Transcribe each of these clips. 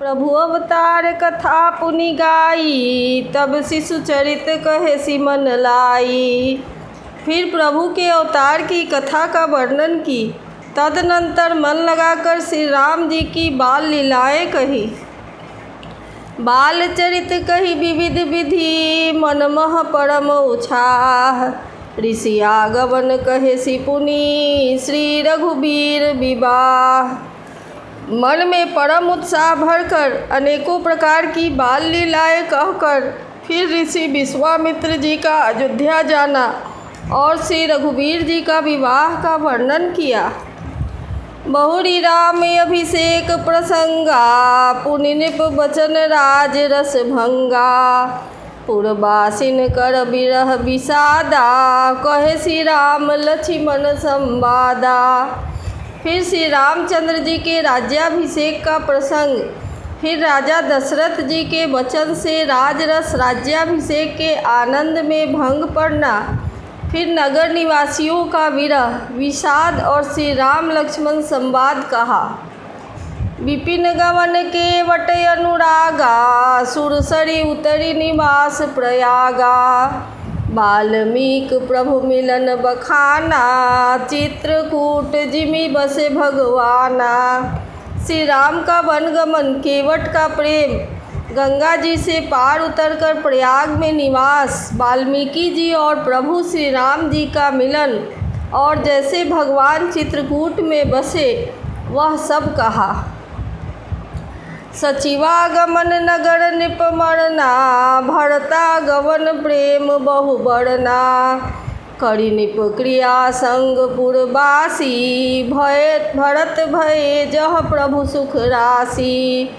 प्रभु अवतार कथा पुनि गाई, तब शिशु चरित कहे सिमन लाई। फिर प्रभु के अवतार की कथा का वर्णन की। तदनंतर मन लगाकर श्री राम जी की बाल लीलाएं कही। बाल चरित कही विविध विधि, मनमह परम उछाह। ऋषि आगमन कहे सि पुनि, श्री रघुबीर विवाह। मन में परम उत्साह भरकर अनेकों प्रकार की बाल लीलाएं कहकर फिर ऋषि विश्वामित्र जी का अयोध्या जाना और श्री रघुबीर जी का विवाह का वर्णन किया। बहुरी राम अभिषेक प्रसंगा, पुनि नृप बचन राज रस भंगा। पुरबासिन कर बिरह विषादा, कहे श्री राम लक्ष्मण संवादा। फिर श्री रामचंद्र जी के राज्याभिषेक का प्रसंग, फिर राजा दशरथ जी के वचन से राजरस राज्याभिषेक के आनंद में भंग पड़ना, फिर नगर निवासियों का विरह विषाद और श्री राम लक्ष्मण संवाद कहा। विपिन गमन के वट अनुरागा, सुरसरी उतरी निवास प्रयागा। वाल्मीकि प्रभु मिलन बखाना, चित्रकूट जिमि बसे भगवाना। श्री राम का वनगमन, केवट का प्रेम, गंगा जी से पार उतरकर प्रयाग में निवास, वाल्मीकि जी और प्रभु श्री राम जी का मिलन और जैसे भगवान चित्रकूट में बसे वह सब कहा। सचिवागमन नगर निपमरना, भरता गमन प्रेम बहु बरना। करि निप क्रिया संग पुरवासी, भय भरत भये जह प्रभु सुख राशि।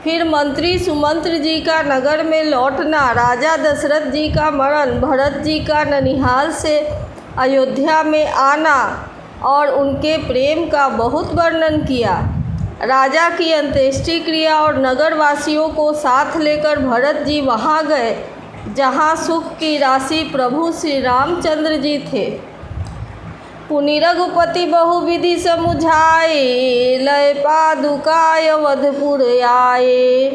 फिर मंत्री सुमंत्र जी का नगर में लौटना, राजा दशरथ जी का मरण, भरत जी का ननिहाल से अयोध्या में आना और उनके प्रेम का बहुत वर्णन किया। राजा की अंत्येष्टि क्रिया और नगरवासियों को साथ लेकर भरत जी वहाँ गए जहाँ सुख की राशि प्रभु श्री रामचंद्र जी थे। पुनि रघुपति बहुविधि समुझाए, लय पादुकाय अवधपुर आए।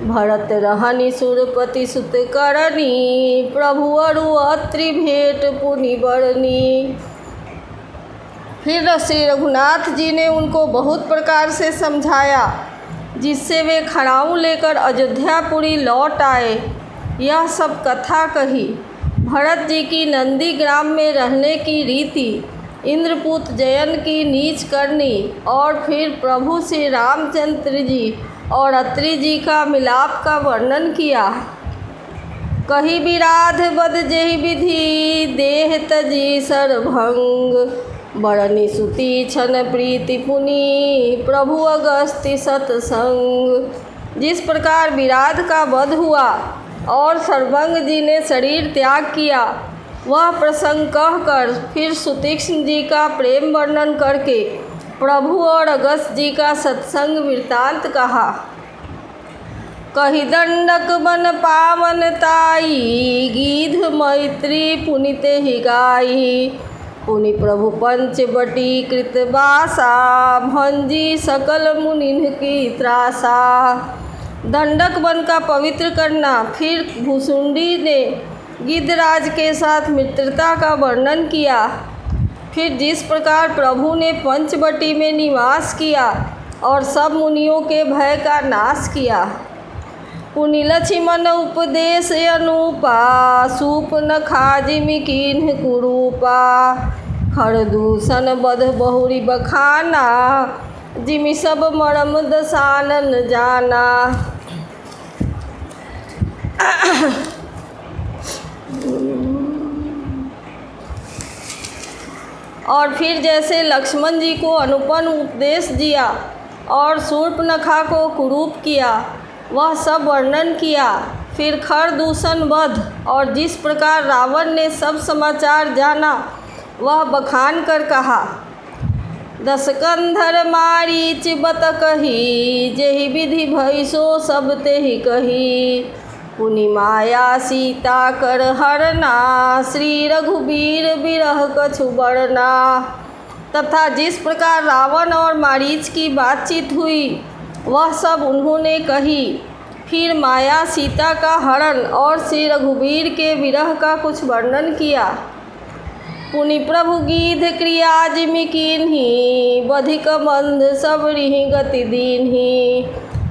भरत रहनि सुरपति सुत करनी, प्रभु अरु अत्रि भेंट पुनि बरनी। फिर श्री रघुनाथ जी ने उनको बहुत प्रकार से समझाया, जिससे वे खड़ाऊ लेकर अयोध्यापुरी लौट आए। यह सब कथा कही। भरत जी की नंदीग्राम में रहने की रीति, इंद्रपुत जयन की नीच करनी और फिर प्रभु श्री रामचंद्र जी और अत्रि जी का मिलाप का वर्णन किया। कही विराध बद जेहि विधि, देह तजी सरभंग। बरनी सुती छन प्रीति पुनि, प्रभु अगस्त्य सतसंग। जिस प्रकार विराध का वध हुआ और सर्वंग जी ने शरीर त्याग किया, वह प्रसंग कहकर फिर सुतीक्ष्ण जी का प्रेम वर्णन करके प्रभु और अगस्त जी का सत्संग वृत्तांत कहा। कही दंडक बन पावन ताई, गीध मैत्री पुनिते ही गाई। पुनि प्रभु पंचवटी कृतवासा, भंजी सकल मुनिन की त्रासा। दंडक वन का पवित्र करना, फिर भुसुंडी ने गिद्धराज के साथ मित्रता का वर्णन किया। फिर जिस प्रकार प्रभु ने पंचवटी में निवास किया और सब मुनियों के भय का नाश किया। पुनि लक्ष्मण उपदेश अनूपा, सूप न खाजिमि कीन्ह कुरूपा। खरदूषण बध बहुरी बखाना, जिमि सब मरम दसानन जाना। और फिर जैसे लक्ष्मण जी को अनुपम उपदेश दिया और शूर्पणखा को कुरूप किया, वह सब वर्णन किया। फिर खरदूषण वध और जिस प्रकार रावण ने सब समाचार जाना, वह बखान कर कहा। दशकंधर मारीच बत कही, जेहि विधि भई सो सब तेहि कही। पुनि माया सीता कर हरना, श्री रघुबीर बिरह कछु बरना। तथा जिस प्रकार रावण और मारीच की बातचीत हुई, वह सब उन्होंने कही। फिर माया सीता का हरण और श्री रघुवीर के विरह का कुछ वर्णन किया। पुनि प्रभु गीध क्रिया जिमि कीन्ही, बधिक मंद सबरिहि गति दीन्ही।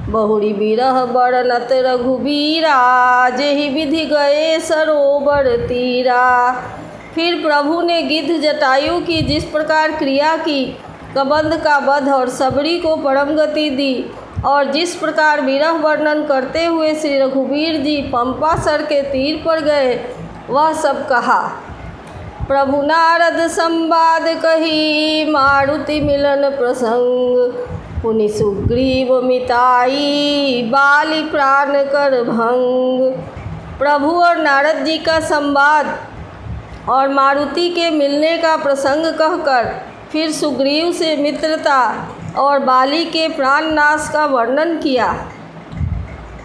बहुरी विरह बरनत रघुबीरा, जेहि विधि गए सरोवर तीरा। फिर प्रभु ने गिद्ध जटायु की जिस प्रकार क्रिया की, कबंध का वध और सबरी को परम गति दी, और जिस प्रकार विरह वर्णन करते हुए श्री रघुवीर जी पंपासर के तीर पर गए, वह सब कहा। प्रभु नारद संवाद कही, मारुति मिलन प्रसंग। पुनि सुग्रीव मिताई, बाली प्राण कर भंग। प्रभु और नारद जी का संवाद और मारुति के मिलने का प्रसंग कहकर फिर सुग्रीव से मित्रता और बाली के प्राण नाश का वर्णन किया।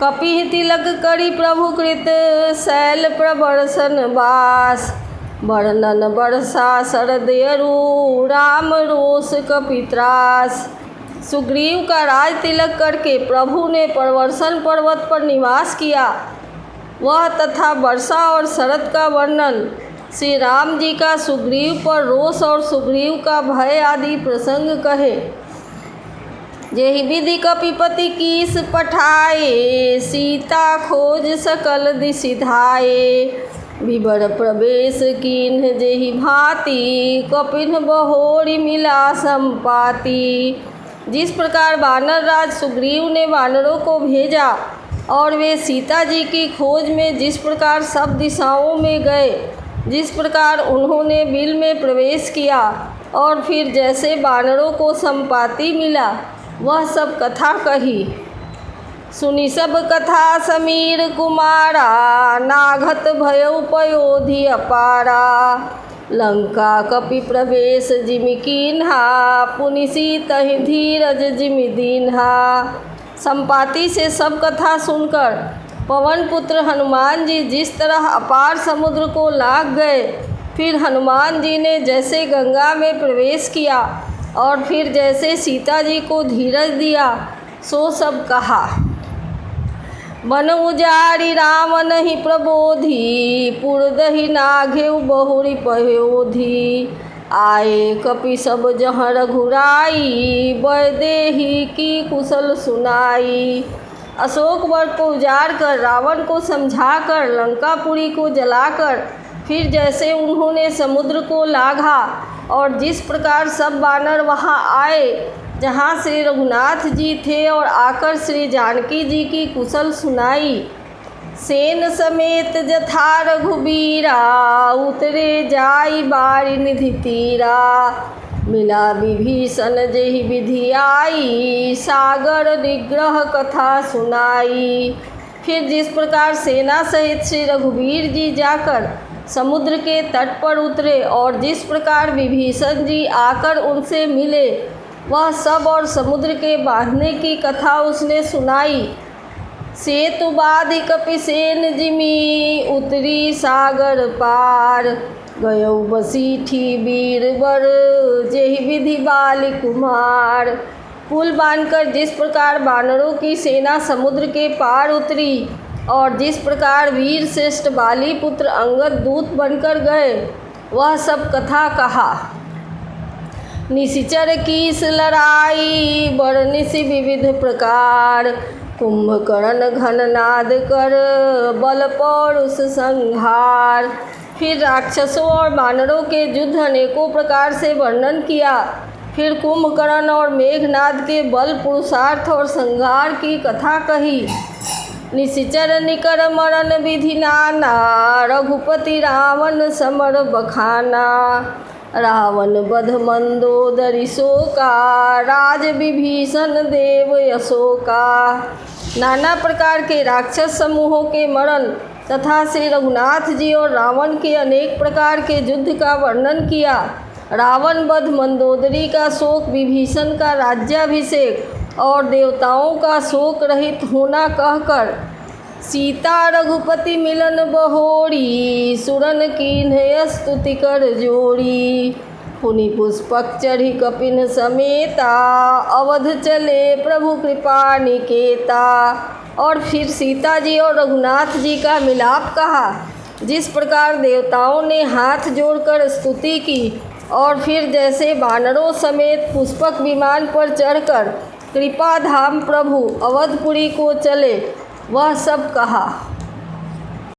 कपि तिलक करी प्रभु कृत, शैल प्रबर्शन बास। वर्णन बरसा शरदयरु, राम रोष कपित्रास। सुग्रीव का राज तिलक करके प्रभु ने प्रवर्षण पर्वत पर निवास किया, वह तथा वर्षा और शरद का वर्णन, श्री राम जी का सुग्रीव पर रोष और सुग्रीव का भय आदि प्रसंग कहे। जेहि विधि कपिपति कीस पठाए, सीता खोज सकल दिशि धाये। विवर प्रवेश कीन्ह जेहि भांति, कपिन बहोरी मिला संपाति। जिस प्रकार वानर राज सुग्रीव ने वानरों को भेजा और वे सीता जी की खोज में जिस प्रकार सब दिशाओं में गए, जिस प्रकार उन्होंने बिल में प्रवेश किया और फिर जैसे वानरों को संपाति मिला, वह सब कथा कही। सुनी सब कथा समीर कुमारा, नाघत भयउ पयोधि अपारा। लंका कपि प्रवेश जिमि कीन्हा, पुनि सीतहि धीरज जिमि दीन्हा। संपाति से सब कथा सुनकर पवन पुत्र हनुमान जी जिस तरह अपार समुद्र को लांघ गए, फिर हनुमान जी ने जैसे गंगा में प्रवेश किया और फिर जैसे सीता जी को धीरज दिया, सो सब कहा। मन उजारि राम नहीं प्रबोधि, पुरदहि नाघेउ बहुरी पयोधि। आए कपि सब जहाँ रघुराई, वैदेही की कुशल सुनाई। अशोक वन को उजाड़ कर, रावण को समझाकर, लंकापुरी को जलाकर, फिर जैसे उन्होंने समुद्र को लांघा और जिस प्रकार सब वानर वहाँ आए जहाँ श्री रघुनाथ जी थे और आकर श्री जानकी जी की कुशल सुनाई। सेन समेत जथा रघुबीरा, उतरे जाई बारी निधि तीरा। मिला विभीषण जेहि विधि आई, सागर निग्रह कथा सुनाई। फिर जिस प्रकार सेना सहित श्री रघुवीर जी जाकर समुद्र के तट पर उतरे और जिस प्रकार विभीषण जी आकर उनसे मिले, वह सब और समुद्र के बांधने की कथा उसने सुनाई। सेतु बाधि कपिसेन जिमि, उतरी सागर पार। गयो बसीठी वीरवर, जेहि विधि बाली कुमार। पुल बांधकर जिस प्रकार वानरों की सेना समुद्र के पार उतरी और जिस प्रकार वीर श्रेष्ठ बाली पुत्र अंगद दूत बनकर गए, वह सब कथा कहा। निशिचर कीस लड़ाई, बरनिशि विविध प्रकार। कुंभकर्ण घननाद कर, बल पौरुष संहार। फिर राक्षसों और वानरों के युद्ध अनेकों प्रकार से वर्णन किया। फिर कुंभकर्ण और मेघनाद के बल, पुरुषार्थ और संहार की कथा कही। निशिचर निकर मरण विधि नाना, रघुपति रावण समर बखाना। रावण बध मंदोदरी शोका, राज विभीषण देव यशोका। नाना प्रकार के राक्षस समूहों के मरण तथा श्री रघुनाथ जी और रावण के अनेक प्रकार के युद्ध का वर्णन किया। रावण वध, मंदोदरी का शोक, विभीषण का राज्याभिषेक और देवताओं का शोक रहित होना कहकर सीता रघुपति मिलन बहोरी, सुरन कीन्ह स्तुति कर जोड़ी। पुनि पुष्पक चढ़ी कपिन समेता, अवध चले प्रभु कृपा निकेता। और फिर सीता जी और रघुनाथ जी का मिलाप कहा। जिस प्रकार देवताओं ने हाथ जोड़कर स्तुति की और फिर जैसे वानरों समेत पुष्पक विमान पर चढ़कर कृपा धाम प्रभु अवधपुरी को चले, वह सब कहा।